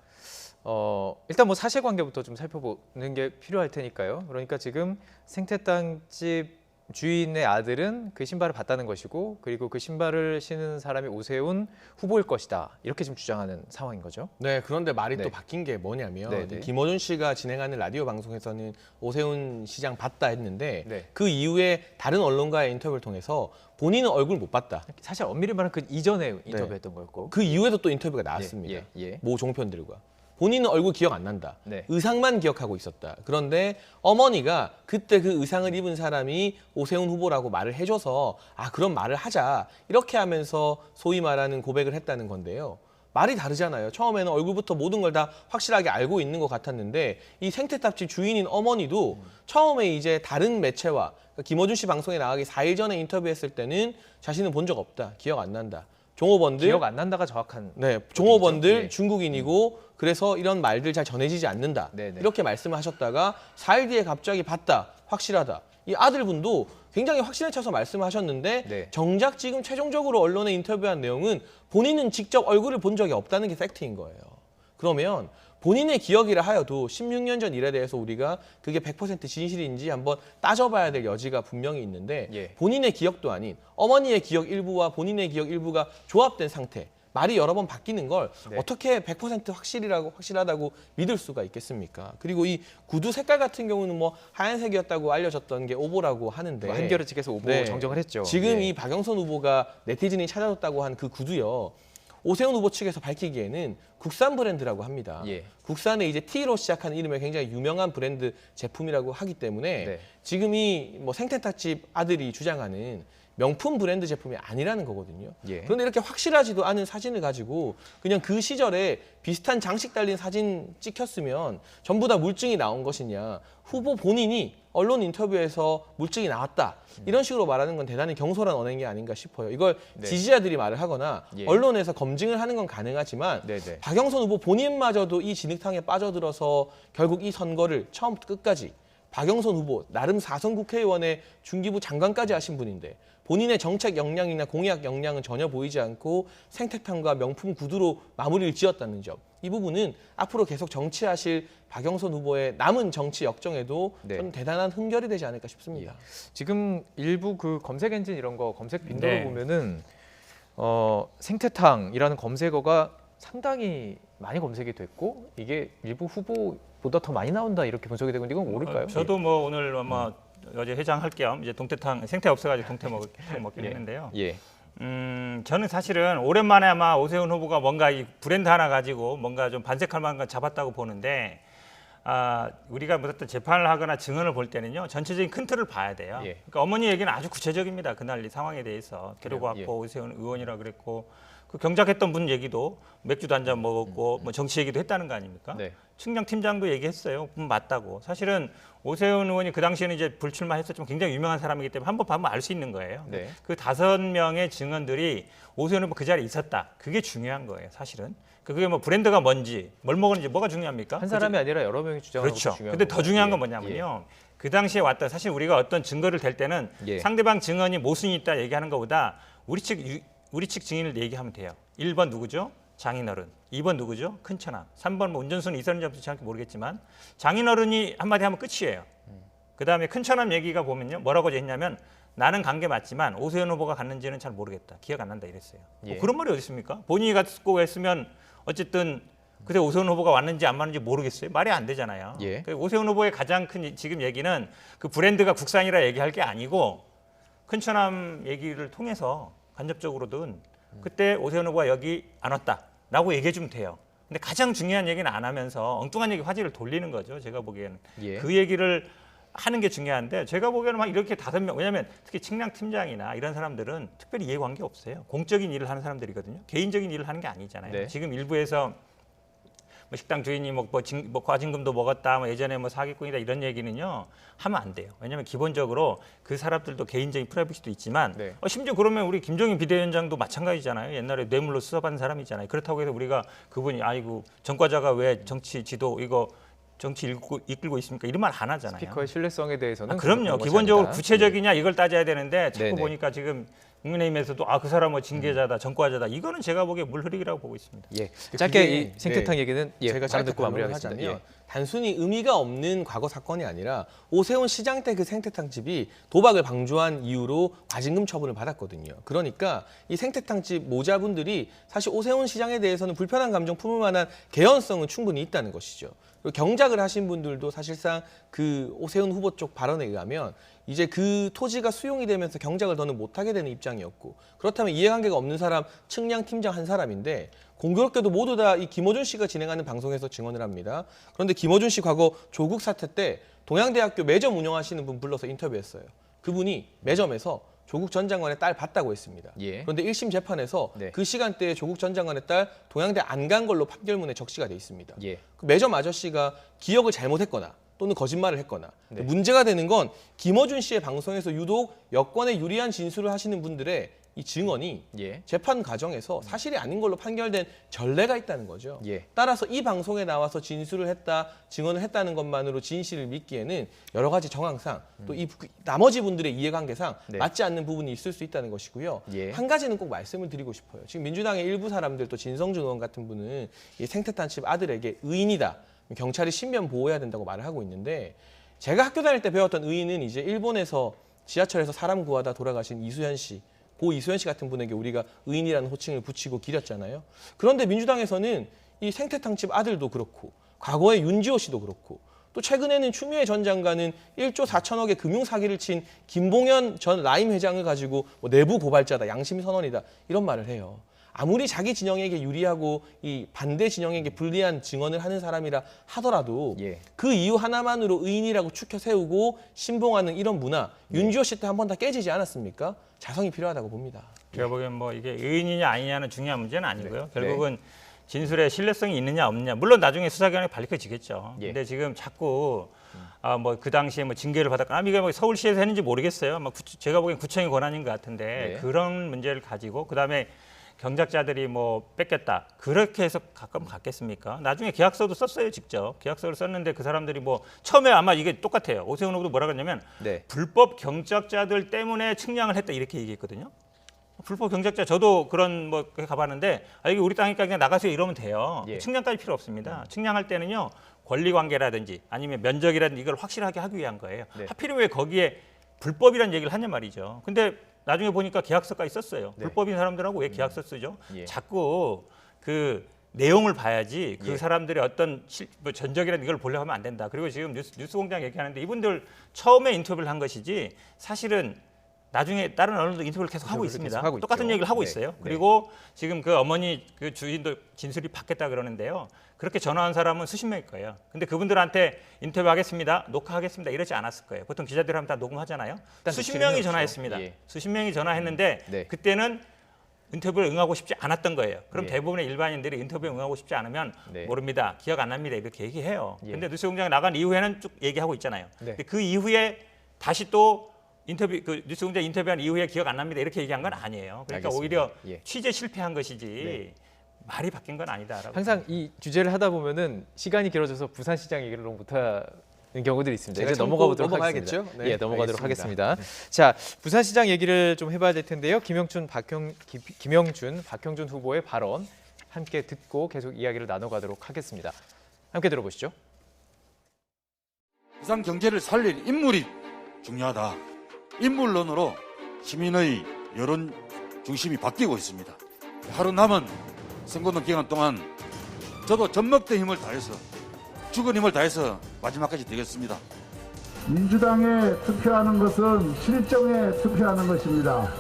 일단 뭐 사실관계부터 좀 살펴보는 게 필요할 테니까요. 그러니까 지금 생태탕집 주인의 아들은 그 신발을 봤다는 것이고 그리고 그 신발을 신은 사람이 오세훈 후보일 것이다. 이렇게 지금 주장하는 상황인 거죠. 네, 그런데 말이 네. 또 바뀐 게 뭐냐면 네. 김어준 씨가 진행하는 라디오 방송에서는 오세훈 시장 봤다 했는데 네. 그 이후에 다른 언론과의 인터뷰를 통해서 본인은 얼굴 못 봤다. 사실 엄밀히 말하면 그 이전에 인터뷰했던 거였고 그 이후에도 또 인터뷰가 나왔습니다. 예. 모 종편들과. 본인은 얼굴 기억 안 난다. 네. 의상만 기억하고 있었다. 그런데 어머니가 그때 그 의상을 입은 사람이 오세훈 후보라고 말을 해줘서 아 그런 말을 하자 이렇게 하면서 소위 말하는 고백을 했다는 건데요. 말이 다르잖아요. 처음에는 얼굴부터 모든 걸 다 확실하게 알고 있는 것 같았는데 이 생태탑집 주인인 어머니도 처음에 이제 다른 매체와 그러니까 김어준 씨 방송에 나가기 4일 전에 인터뷰했을 때는 자신은 본 적 없다. 기억 안 난다. 종업원들 기억 안 난다가 정확한 네, 종업원들 네. 중국인이고 그래서 이런 말들 잘 전해지지 않는다. 네네. 이렇게 말씀을 하셨다가 4일 뒤에 갑자기 봤다. 확실하다. 이 아들분도 굉장히 확신에 차서 말씀을 하셨는데 네. 정작 지금 최종적으로 언론에 인터뷰한 내용은 본인은 직접 얼굴을 본 적이 없다는 게 팩트인 거예요. 그러면 본인의 기억이라 하여도 16년 전 일에 대해서 우리가 그게 100% 진실인지 한번 따져봐야 될 여지가 분명히 있는데 예. 본인의 기억도 아닌 어머니의 기억 일부와 본인의 기억 일부가 조합된 상태 말이 여러 번 바뀌는 걸 네. 어떻게 100% 확실하다고 믿을 수가 있겠습니까? 그리고 이 구두 색깔 같은 경우는 뭐 하얀색이었다고 알려졌던 게 오보라고 하는데 한겨레 측에서 오보 네. 정정을 했죠. 지금 예. 이 박영선 후보가 네티즌이 찾아줬다고 한 그 구두요. 오세훈 후보 측에서 밝히기에는 국산 브랜드라고 합니다. 예. 국산의 이제 T로 시작하는 이름의 굉장히 유명한 브랜드 제품이라고 하기 때문에 네. 지금 이 뭐 생태탑집 아들이 주장하는 명품 브랜드 제품이 아니라는 거거든요. 예. 그런데 이렇게 확실하지도 않은 사진을 가지고 그냥 그 시절에 비슷한 장식 달린 사진 찍혔으면 전부 다 물증이 나온 것이냐. 후보 본인이 언론 인터뷰에서 물증이 나왔다. 이런 식으로 말하는 건 대단히 경솔한 언행이 아닌가 싶어요. 이걸 네. 지지자들이 말을 하거나 예. 언론에서 검증을 하는 건 가능하지만 네네. 박영선 후보 본인마저도 이 진흙탕에 빠져들어서 결국 이 선거를 처음부터 끝까지 박영선 후보 나름 4선 국회의원의 중기부 장관까지 하신 분인데 본인의 정책 역량이나 공약 역량은 전혀 보이지 않고 생태탕과 명품 구두로 마무리를 지었다는 점. 이 부분은 앞으로 계속 정치하실 박영선 후보의 남은 정치 역정에도 네. 좀 대단한 흠결이 되지 않을까 싶습니다. 지금 일부 그 검색 엔진 이런 거 검색 빈도를 네. 보면은 생태탕이라는 검색어가 상당히 많이 검색이 됐고 이게 일부 후보보다 더 많이 나온다 이렇게 분석이 되고 있는데 이건 오를까요? 저도 뭐 오늘 아마 어제 해장할 겸 이제 동태탕 생태 없어가지고 동태 먹긴 했는데요. 예. 저는 사실은 오랜만에 아마 오세훈 후보가 뭔가 이 브랜드 하나 가지고 뭔가 좀 반색할 만한 걸 잡았다고 보는데 우리가 뭐 어떤 재판을 하거나 증언을 볼 때는요 전체적인 큰 틀을 봐야 돼요. 예. 그러니까 어머니 얘기는 아주 구체적입니다. 그날 이 상황에 대해서 데리고 왔고 예. 오세훈 의원이라 그랬고 그 경작했던 분 얘기도 맥주도 한 잔 먹었고 뭐 정치 얘기도 했다는 거 아닙니까? 네. 측량 팀장도 얘기했어요. 맞다고. 사실은 오세훈 의원이 그 당시에는 이제 불출마했었지만 굉장히 유명한 사람이기 때문에 한번 보면 알 수 있는 거예요. 네. 그 5명의 증언들이 오세훈 후보 그 자리에 있었다. 그게 중요한 거예요, 사실은. 그게 뭐 브랜드가 뭔지, 뭘 먹었는지 뭐가 중요합니까? 한 사람이 아니라 여러 명이 주장하는 그렇죠. 것도 중요한 근데 더 거고. 중요한 예. 건 뭐냐면요. 그 당시에 왔던 사실 우리가 어떤 증거를 댈 때는 예. 상대방 증언이 모순이 있다 얘기하는 것보다 우리 측 증인을 얘기하면 돼요. 1번 누구죠? 장인어른. 2번 누구죠? 큰처남. 3번 뭐 운전수는 있었는지 없었는지 정확히 모르겠지만 장인어른이 한마디 하면 끝이에요. 그다음에 큰처남 얘기가 보면요. 뭐라고 했냐면 나는 간 게 맞지만 오세훈 후보가 갔는지는 잘 모르겠다. 기억 안 난다 이랬어요. 예. 그런 말이 어디 있습니까? 본인이 갔고 했으면 어쨌든 그때 오세훈 후보가 왔는지 안 왔는지 모르겠어요. 말이 안 되잖아요. 예. 오세훈 후보의 가장 큰 지금 얘기는 그 브랜드가 국산이라 얘기할 게 아니고 큰처남 얘기를 통해서 간접적으로든 그때 오세훈 후보가 여기 안 왔다라고 얘기해 주면 돼요. 근데 가장 중요한 얘기는 안 하면서 엉뚱한 얘기 화제를 돌리는 거죠. 제가 보기에는. 예. 그 얘기를 하는 게 중요한데 제가 보기에는 막 이렇게 5명 왜냐하면 특히 측량 팀장이나 이런 사람들은 특별히 이해관계 없어요. 공적인 일을 하는 사람들이거든요. 개인적인 일을 하는 게 아니잖아요. 네. 지금 일부에서 뭐 식당 주인이 뭐 과징금도 먹었다, 뭐 예전에 뭐 사기꾼이다 이런 얘기는요 하면 안 돼요. 왜냐하면 기본적으로 그 사람들도 개인적인 프라이버시도 있지만 네. 심지어 그러면 우리 김종인 비대위원장도 마찬가지잖아요. 옛날에 뇌물로 수사받은 사람이잖아요. 그렇다고 해서 우리가 그분이 아이고 전과자가 왜 정치 지도 이거 정치 이끌고 있습니까? 이런 말 안 하잖아요. 스피커의 신뢰성에 대해서는 그럼요. 그런 것이 기본적으로 아니다. 구체적이냐 이걸 따져야 되는데 자꾸 네네. 보니까 지금 국민의힘에서도 그 사람 뭐 징계자다, 전과자다. 이거는 제가 보기에 물 흐리기라고 보고 있습니다. 예. 짧게 이 생태탕 얘기는 제가 바로 짧게 듣고 마무리하겠습니다. 하자면 단순히 의미가 없는 과거 사건이 아니라 오세훈 시장 때 그 생태탕집이 도박을 방조한 이유로 과징금 처분을 받았거든요. 그러니까 이 생태탕집 모자분들이 사실 오세훈 시장에 대해서는 불편한 감정 품을 만한 개연성은 충분히 있다는 것이죠. 그리고 경작을 하신 분들도 사실상 그 오세훈 후보 쪽 발언에 의하면 이제 그 토지가 수용이 되면서 경작을 더는 못하게 되는 입장이었고, 그렇다면 이해관계가 없는 사람 측량 팀장 한 사람인데 공교롭게도 모두 다 이 김어준 씨가 진행하는 방송에서 증언을 합니다. 그런데 김어준 씨 과거 조국 사태 때 동양대학교 매점 운영하시는 분 불러서 인터뷰했어요. 그분이 매점에서 조국 전 장관의 딸 봤다고 했습니다. 그런데 1심 재판에서 그 시간대에 조국 전 장관의 딸 동양대 안 간 걸로 판결문에 적시가 돼 있습니다. 그 매점 아저씨가 기억을 잘못했거나 또는 거짓말을 했거나 문제가 되는 건 김어준 씨의 방송에서 유독 여권에 유리한 진술을 하시는 분들의 이 증언이 재판 과정에서 사실이 아닌 걸로 판결된 전례가 있다는 거죠. 따라서 이 방송에 나와서 진술을 했다, 증언을 했다는 것만으로 진실을 믿기에는 여러 가지 정황상 또 이 나머지 분들의 이해관계상 맞지 않는 부분이 있을 수 있다는 것이고요. 한 가지는 꼭 말씀을 드리고 싶어요. 지금 민주당의 일부 사람들, 또 진성준 의원 같은 분은 이 생태탄집 아들에게 의인이다, 경찰이 신변 보호해야 된다고 말을 하고 있는데, 제가 학교 다닐 때 배웠던 의인은 이제 일본에서 지하철에서 사람 구하다 돌아가신 이수현 씨, 고 이수현 씨 같은 분에게 우리가 의인이라는 호칭을 붙이고 기렸잖아요. 그런데 민주당에서는 이 생태탕집 아들도 그렇고 과거에 윤지호 씨도 그렇고 또 최근에는 추미애 전 장관은 1조 4천억의 금융 사기를 친 김봉현 전 라임 회장을 가지고 뭐 내부 고발자다, 양심 선언이다 이런 말을 해요. 아무리 자기 진영에게 유리하고 이 반대 진영에게 불리한 증언을 하는 사람이라 하더라도 그 이유 하나만으로 의인이라고 추켜 세우고 신봉하는 이런 문화, 윤지호 씨 때 한 번 다 깨지지 않았습니까? 자성이 필요하다고 봅니다. 제가 보기엔 뭐 이게 의인이냐 아니냐는 중요한 문제는 아니고요. 결국은 진술의 신뢰성이 있느냐 없느냐. 물론 나중에 수사기관에 밝혀지겠죠. 근데 지금 자꾸 뭐 그 당시에 뭐 징계를 받았거나 이게 뭐 서울시에서 했는지 모르겠어요. 제가 보기엔 구청의 권한인 것 같은데 그런 문제를 가지고 그다음에 경작자들이 뭐 뺏겼다. 그렇게 해서 가끔 갔겠습니까? 나중에 계약서도 썼어요, 직접. 계약서를 썼는데 그 사람들이 뭐 처음에 아마 이게 똑같아요. 오세훈 후보도 뭐라 그랬냐면 불법 경작자들 때문에 측량을 했다 이렇게 얘기했거든요. 불법 경작자 저도 그런 뭐 가봤는데 이게 우리 땅이니까 그냥 나가세요 이러면 돼요. 측량까지 필요 없습니다. 측량할 때는요. 권리관계라든지 아니면 면적이라든지 이걸 확실하게 하기 위한 거예요. 하필이면 왜 거기에 불법이라는 얘기를 하냐 말이죠. 근데 나중에 보니까 계약서까지 썼어요. 불법인 사람들하고 왜 계약서 쓰죠? 자꾸 그 내용을 봐야지 그 사람들의 어떤 뭐 전적이라는 이걸 보려고 하면 안 된다. 그리고 지금 뉴스공장 얘기하는데 이분들 처음에 인터뷰를 한 것이지 사실은 나중에 다른 언론도 인터뷰를 계속 하고 있습니다. 똑같은 얘기를 하고 있어요. 그리고 지금 그 어머니 그 주인도 진술이 받겠다 그러는데요. 그렇게 전화한 사람은 수십 명일 거예요. 근데 그분들한테 인터뷰하겠습니다, 녹화하겠습니다 이러지 않았을 거예요. 보통 기자들 하면 다 녹음하잖아요. 수십 명이 전화했습니다. 수십 명이 전화했는데 그때는 인터뷰를 응하고 싶지 않았던 거예요. 그럼 대부분의 일반인들이 인터뷰에 응하고 싶지 않으면 모릅니다, 기억 안 납니다 이렇게 얘기해요. 근데 뉴스공장에 나간 이후에는 쭉 얘기하고 있잖아요. 근데 그 이후에 다시 또 인터뷰 그 뉴스공장 인터뷰한 이후에 기억 안 납니다 이렇게 얘기한 건 아니에요. 그러니까 오히려 취재 실패한 것이지 말이 바뀐 건 아니다라고. 항상 이 주제를 하다 보면은 시간이 길어져서 부산시장 얘기를 너무 못하는 경우들이 있습니다. 이제 넘어가 보도록 하겠습니다. 넘어가도록 하겠습니다. 자, 부산시장 얘기를 좀 해봐야 될 텐데요. 김영준, 박형준 후보의 발언 함께 듣고 계속 이야기를 나눠가도록 하겠습니다. 함께 들어보시죠. 부산 경제를 살릴 인물이 중요하다. 인물론으로 시민의 여론 중심이 바뀌고 있습니다. 하루 남은 선거는 기간 동안 저도 젖먹던 힘을 다해서 죽은 힘을 다해서 마지막까지 되겠습니다. 민주당에 투표하는 것은 실정에 투표하는 것입니다.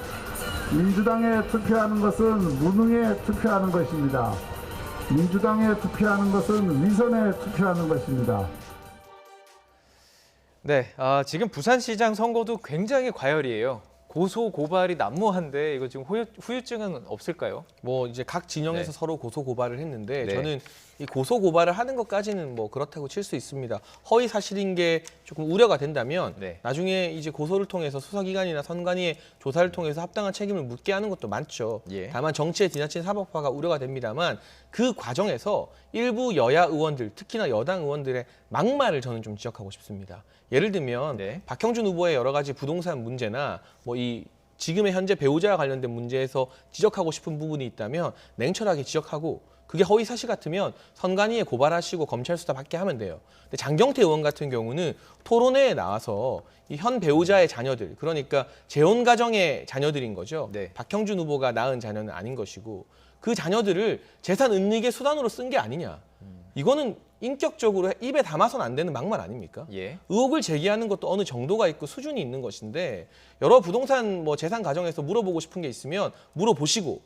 민주당에 투표하는 것은 무능에 투표하는 것입니다. 민주당에 투표하는 것은 위선에 투표하는 것입니다. 네, 지금 부산시장 선거도 굉장히 과열이에요. 고소 고발이 난무한데 이거 지금 후유증은 없을까요? 뭐 이제 각 진영에서 서로 고소 고발을 했는데 저는 이 고소 고발을 하는 것까지는 뭐 그렇다고 칠 수 있습니다. 허위 사실인 게 조금 우려가 된다면 나중에 이제 고소를 통해서 수사기관이나 선관위의 조사를 통해서 합당한 책임을 묻게 하는 것도 많죠. 다만 정치에 지나친 사법화가 우려가 됩니다만 그 과정에서 일부 여야 의원들, 특히나 여당 의원들의 막말을 저는 좀 지적하고 싶습니다. 예를 들면 박형준 후보의 여러 가지 부동산 문제나 뭐 이 지금의 현재 배우자와 관련된 문제에서 지적하고 싶은 부분이 있다면 냉철하게 지적하고 그게 허위 사실 같으면 선관위에 고발하시고 검찰 수사 받게 하면 돼요. 근데 장경태 의원 같은 경우는 토론회에 나와서 이 현 배우자의 자녀들, 그러니까 재혼 가정의 자녀들인 거죠. 박형준 후보가 낳은 자녀는 아닌 것이고 그 자녀들을 재산 은닉의 수단으로 쓴 게 아니냐. 이거는 인격적으로 입에 담아서는 안 되는 막말 아닙니까? 의혹을 제기하는 것도 어느 정도가 있고 수준이 있는 것인데 여러 부동산 재산 가정에서 물어보고 싶은 게 있으면 물어보시고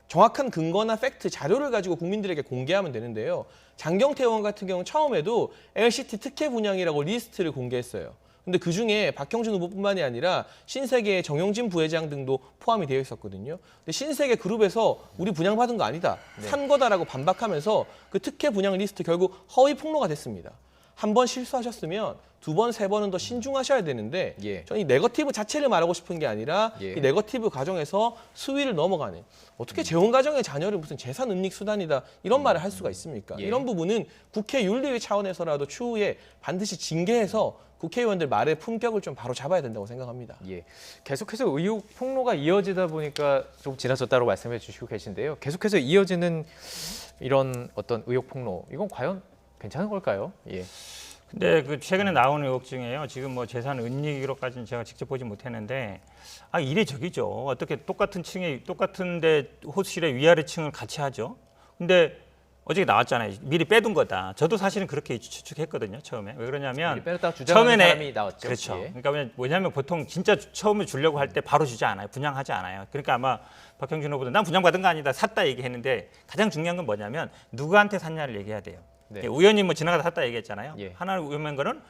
정확한 근거나 팩트, 자료를 가지고 국민들에게 공개하면 되는데요. 장경태 의원 같은 경우는 처음에도 LCT 특혜 분양이라고 리스트를 공개했어요. 근데 그중에 박형준 후보뿐만이 아니라 신세계의 정용진 부회장 등도 포함이 되어 있었거든요. 근데 신세계 그룹에서 우리 분양받은 거 아니다, 산 거다라고 반박하면서 그 특혜 분양 리스트 결국 허위 폭로가 됐습니다. 한 번 실수하셨으면 두 번, 세 번은 더 신중하셔야 되는데 저는 이 네거티브 자체를 말하고 싶은 게 아니라 이 네거티브 과정에서 수위를 넘어가는 어떻게 재혼 가정의 자녀를 무슨 재산 은닉 수단이다 이런 말을 할 수가 있습니까? 이런 부분은 국회 윤리위 차원에서라도 추후에 반드시 징계해서 국회의원들 말의 품격을 좀 바로 잡아야 된다고 생각합니다. 계속해서 의혹 폭로가 이어지다 보니까 좀 지나쳤다고 말씀해 주시고 계신데요. 계속해서 이어지는 이런 어떤 의혹 폭로, 이건 과연 괜찮은 걸까요? 근데 그 최근에 나온 의혹 중에요. 지금 재산 은닉으로까지는 제가 직접 보지 못했는데 이례적이죠. 어떻게 똑같은 층에 똑같은데 호실의 위아래 층을 같이 하죠. 근데 어저께 나왔잖아요. 미리 빼둔 거다. 저도 사실은 그렇게 추측했거든요. 처음에. 왜 그러냐면 미리 빼뒀다고 주장하는 사람이 나왔죠. 그렇죠. 그러니까 왜냐하면 보통 진짜 처음에 주려고 할 때 바로 주지 않아요. 분양하지 않아요. 그러니까 아마 박형준 후보도 난 분양받은 거 아니다. 샀다 얘기했는데 가장 중요한 건 뭐냐면 누구한테 샀냐를 얘기해야 돼요. 우연히 지나가다 샀다 얘기했잖아요. 하나 위험한 거는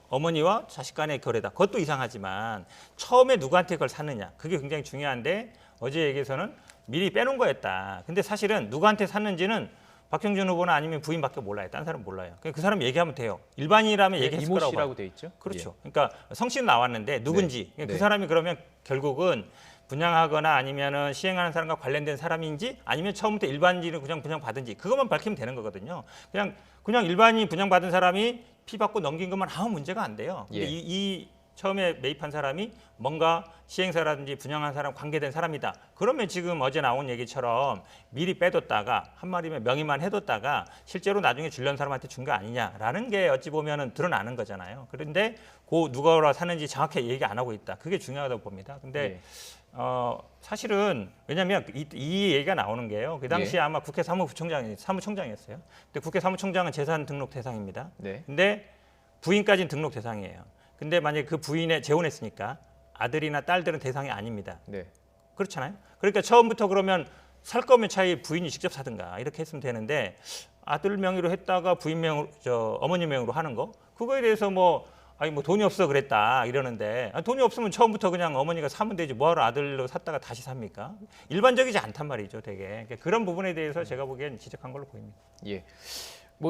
어머니와 자식 간의 거래다. 그것도 이상하지만 처음에 누구한테 그걸 샀느냐. 그게 굉장히 중요한데 어제 얘기에서는 미리 빼놓은 거였다. 근데 사실은 누구한테 샀는지는 박형준 후보나 아니면 부인밖에 몰라요. 다른 사람 몰라요. 그 사람 얘기하면 돼요. 일반인이라면 얘기했을 이모 거라고 씨라고 돼 있죠. 그렇죠. 그러니까 성씨는 나왔는데 누군지 그 사람이 그러면 결국은 분양하거나 아니면은 시행하는 사람과 관련된 사람인지 아니면 처음부터 일반인으로 그냥 분양받은지 그것만 밝히면 되는 거거든요. 그냥 일반인 분양받은 사람이 피 받고 넘긴 것만 아무 문제가 안 돼요. 근데 이 처음에 매입한 사람이 뭔가 시행사라든지 분양한 사람 관계된 사람이다. 그러면 지금 어제 나온 얘기처럼 미리 빼뒀다가 한 마리면 명의만 해뒀다가 실제로 나중에 주려는 사람한테 준 거 아니냐라는 게 어찌 보면은 드러나는 거잖아요. 그런데 누가 샀는지 정확하게 얘기 안 하고 있다. 그게 중요하다고 봅니다. 근데 사실은 왜냐하면 이 얘기가 나오는 게요. 그 당시에 아마 국회 사무총장이었어요. 근데 국회 사무총장은 재산 등록 대상입니다. 근데 부인까지는 등록 대상이에요. 근데 만약에 그 부인에 재혼했으니까 아들이나 딸들은 대상이 아닙니다. 그렇잖아요. 그러니까 처음부터 그러면 살 거면 차라리 부인이 직접 사든가 이렇게 했으면 되는데 아들 명의로 했다가 부인 명으로 어머니 명의로 하는 거 그거에 대해서 돈이 없어 그랬다 이러는데 돈이 없으면 처음부터 그냥 어머니가 사면 되지 뭐하러 아들로 샀다가 다시 삽니까? 일반적이지 않단 말이죠, 되게. 그러니까 그런 부분에 대해서 제가 보기엔 지적한 걸로 보입니다.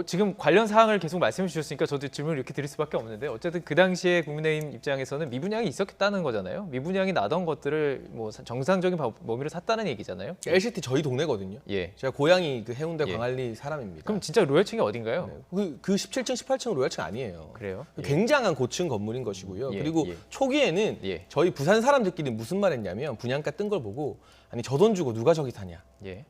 지금 관련 사항을 계속 말씀해 주셨으니까 저도 질문을 이렇게 드릴 수밖에 없는데 어쨌든 그 당시에 국민의힘 입장에서는 미분양이 있었다는 거잖아요. 미분양이 나던 것들을 정상적인 범위로 샀다는 얘기잖아요. LCT 저희 동네거든요. 제가 고향이 그 해운대 광안리 사람입니다. 그럼 진짜 로얄층이 어딘가요? 그 17층, 18층은 로얄층 아니에요. 그래요? 굉장한 고층 건물인 것이고요. 그리고 초기에는 저희 부산 사람들끼리 무슨 말 했냐면 분양가 뜬 걸 보고 아니 저 돈 주고 누가 저기 사냐.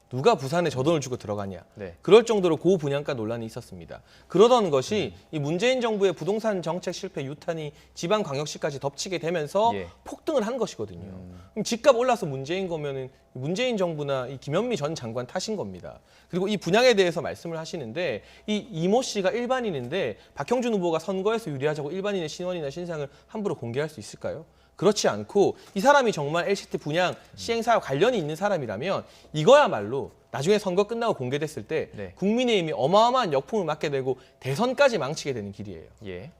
누가 부산에 저 돈을 주고 들어가냐. 그럴 정도로 고분양가 논란이 있었습니다. 그러던 것이 이 문재인 정부의 부동산 정책 실패 유탄이 지방광역시까지 덮치게 되면서 폭등을 한 것이거든요. 그럼 집값 올라서 문제인 거면은 문재인 정부나 이 김현미 전 장관 탓인 겁니다. 그리고 이 분양에 대해서 말씀을 하시는데 이 이모 씨가 일반인인데 박형준 후보가 선거에서 유리하자고 일반인의 신원이나 신상을 함부로 공개할 수 있을까요? 그렇지 않고 이 사람이 정말 LCT 분양 시행사와 관련이 있는 사람이라면 이거야말로 나중에 선거 끝나고 공개됐을 때 국민의힘이 어마어마한 역풍을 맞게 되고 대선까지 망치게 되는 길이에요.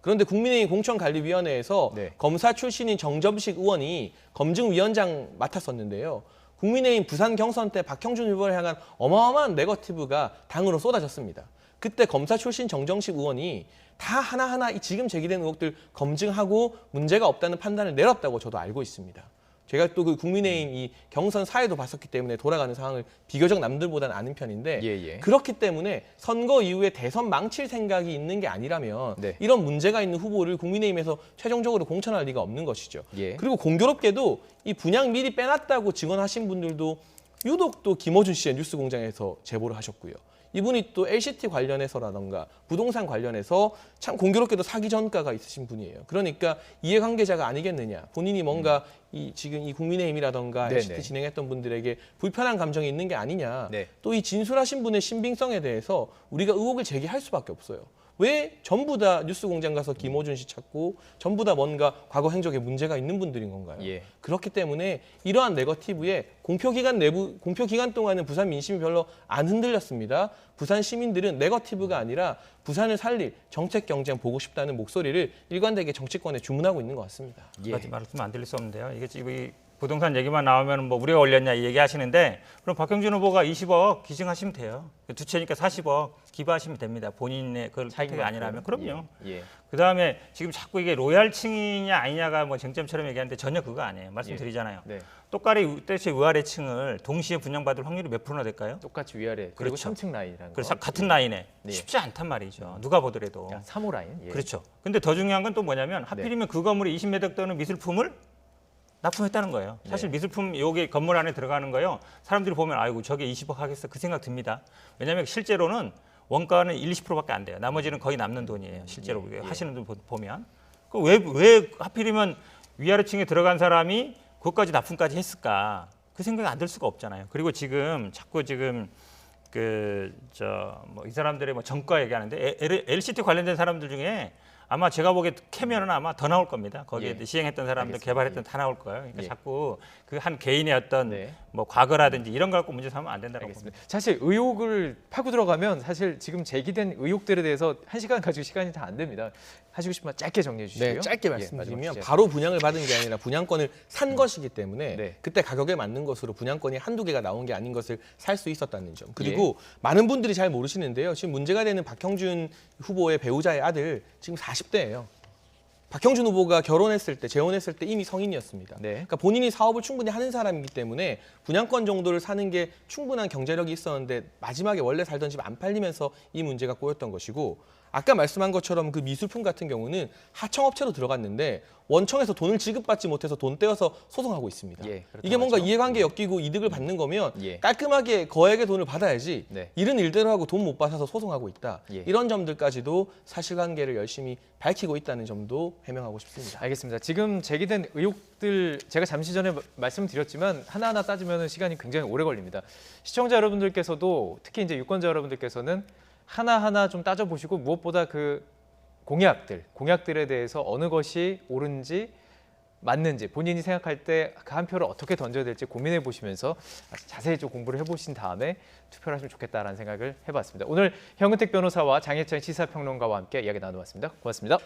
그런데 국민의힘 공천관리위원회에서 검사 출신인 정점식 의원이 검증위원장 맡았었는데요. 국민의힘 부산 경선 때 박형준 후보를 향한 어마어마한 네거티브가 당으로 쏟아졌습니다. 그때 검사 출신 정정식 의원이 다 하나하나 지금 제기된 의혹들 검증하고 문제가 없다는 판단을 내렸다고 저도 알고 있습니다. 제가 또 그 국민의힘 이 경선 사회도 봤었기 때문에 돌아가는 상황을 비교적 남들보다는 아는 편인데 그렇기 때문에 선거 이후에 대선 망칠 생각이 있는 게 아니라면 이런 문제가 있는 후보를 국민의힘에서 최종적으로 공천할 리가 없는 것이죠. 그리고 공교롭게도 이 분양 미리 빼놨다고 증언하신 분들도 유독 또 김어준 씨의 뉴스공장에서 제보를 하셨고요. 이분이 또 LCT 관련해서라던가 부동산 관련해서 참 공교롭게도 사기 전가가 있으신 분이에요. 그러니까 이해관계자가 아니겠느냐. 본인이 뭔가 지금 이 국민의힘이라던가 LCT 진행했던 분들에게 불편한 감정이 있는 게 아니냐. 또 이 진술하신 분의 신빙성에 대해서 우리가 의혹을 제기할 수밖에 없어요. 왜 전부 다 뉴스공장 가서 김어준 씨 찾고 전부 다 뭔가 과거 행적에 문제가 있는 분들인 건가요? 그렇기 때문에 이러한 네거티브에 공표 기간 동안은 부산 민심이 별로 안 흔들렸습니다. 부산 시민들은 네거티브가 아니라 부산을 살릴 정책 경쟁 보고 싶다는 목소리를 일관되게 정치권에 주문하고 있는 것 같습니다. 말씀 안 들릴 수 없는데요. 이게 지금 이 부동산 얘기만 나오면 뭐 우리가 올렸냐 이 얘기 하시는데 그럼 박형준 후보가 20억 기증하시면 돼요. 두 채니까 40억 기부하시면 됩니다. 본인의 그걸 선택이 아니라면. 그럼요. 그다음에 지금 자꾸 이게 로얄층이냐 아니냐가 뭐 쟁점처럼 얘기하는데 전혀 그거 아니에요. 말씀드리잖아요. 똑같이 위아래층을 동시에 분양받을 확률이 몇 프로나 될까요? 똑같이 위아래 그리고 3층 라인이라는 그래서 같은 라인에 쉽지 않단 말이죠. 누가 보더라도. 3호 라인. 그렇죠. 근데 더 중요한 건 또 뭐냐면 하필이면 그 건물에 20매 되는 미술품을 납품했다는 거예요. 사실 미술품 여기 건물 안에 들어가는 거요. 사람들이 보면 아이고 저게 20억 하겠어 그 생각 듭니다. 왜냐하면 실제로는 원가는 1, 20%밖에 안 돼요. 나머지는 거의 남는 돈이에요. 실제로 하시는 분 보면. 왜 하필이면 위아래층에 들어간 사람이 그것까지 납품까지 했을까? 그 생각이 안 들 수가 없잖아요. 그리고 자꾸 이 사람들의 뭐 정가 얘기하는데 LCT 관련된 사람들 중에 아마 제가 보기에 캐면은 아마 더 나올 겁니다. 거기에 시행했던 사람들, 개발했던 다 나올 거예요. 그러니까 자꾸 그 한 개인의 어떤 뭐 과거라든지 이런 걸 갖고 문제 삼으면 안 된다고 봅니다. 사실 의혹을 파고 들어가면 사실 지금 제기된 의혹들에 대해서 1시간 가지고 시간이 다 안 됩니다. 하시고 싶으면 짧게 정리해 주시고요. 네, 짧게 말씀드리면 바로 분양을 받은 게 아니라 분양권을 산 것이기 때문에 그때 가격에 맞는 것으로 분양권이 한두 개가 나온 게 아닌 것을 살 수 있었다는 점. 그리고 많은 분들이 잘 모르시는데요. 지금 문제가 되는 박형준 후보의 배우자의 아들 지금 40대예요. 박형준 후보가 결혼했을 때, 재혼했을 때 이미 성인이었습니다. 그러니까 본인이 사업을 충분히 하는 사람이기 때문에 분양권 정도를 사는 게 충분한 경제력이 있었는데 마지막에 원래 살던 집 안 팔리면서 이 문제가 꼬였던 것이고 아까 말씀한 것처럼 그 미술품 같은 경우는 하청업체로 들어갔는데 원청에서 돈을 지급받지 못해서 돈 떼어서 소송하고 있습니다. 이게 뭔가 이해관계 엮이고 이득을 받는 거면 깔끔하게 거액의 돈을 받아야지 이런 일대로 하고 돈 못 받아서 소송하고 있다. 이런 점들까지도 사실관계를 열심히 밝히고 있다는 점도 해명하고 싶습니다. 알겠습니다. 지금 제기된 의혹들 제가 잠시 전에 말씀드렸지만 하나하나 따지면 시간이 굉장히 오래 걸립니다. 시청자 여러분들께서도 특히 이제 유권자 여러분들께서는 하나하나 좀 따져보시고 무엇보다 그 공약들에 대해서 어느 것이 옳은지 맞는지 본인이 생각할 때 그 한 표를 어떻게 던져야 될지 고민해 보시면서 자세히 좀 공부를 해보신 다음에 투표를 하시면 좋겠다라는 생각을 해봤습니다. 오늘 현근택 변호사와 장혜찬 시사평론가와 함께 이야기 나눠봤습니다. 고맙습니다.